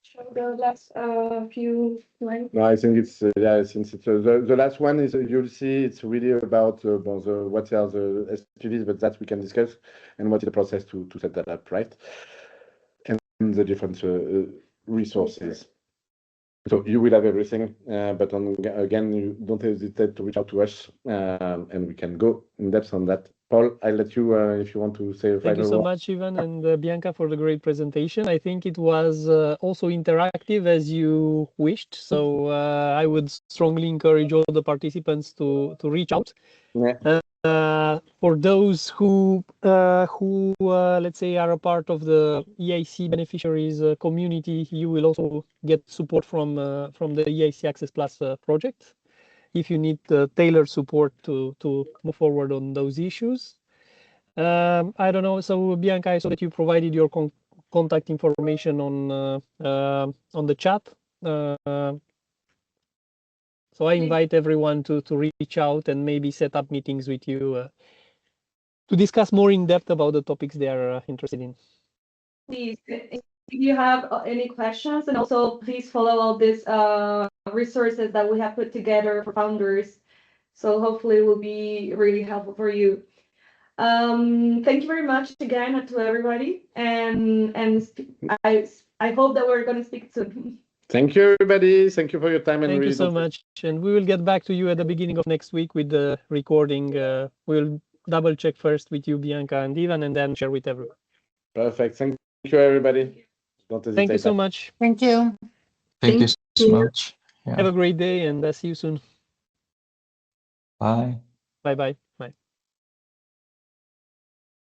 Show the last few lines. No, I think it's yeah. Since it's the last one is you'll see it's really about what are the SPVs, but that we can discuss, and what is the process to set that up, right? And the different resources. So you will have everything, but again, you don't hesitate to reach out to us, and we can go in depth on that. Paul, I'll let you if you want to say a final word. Thank you so much, Ivan and Bianca, for the great presentation. I think it was also interactive as you wished. So I would strongly encourage all the participants to reach out. Yeah. For those who let's say are a part of the EIC beneficiaries community, you will also get support from the EIC ACCESS Plus project if you need tailored support to move forward on those issues. I don't know. So Bianca, I saw that you provided your contact information on the chat. So I invite everyone to reach out and maybe set up meetings with you to discuss more in depth about the topics they are interested in. Please, if you have any questions, and also please follow all these resources that we have put together for founders. So hopefully it will be really helpful for you. Thank you very much again to everybody, and I hope that we're going to speak soon. Thank you, everybody. Thank you for your time. And thank really you so much. And we will get back to you at the beginning of next week with the recording. We'll double check first with you, Bianca and Ivan, and then share with everyone. Perfect. Thank you, everybody. Don't hesitate. Thank you so much. Thank you. Thank you so much. Yeah. Have a great day, and see you soon. Bye. Bye-bye.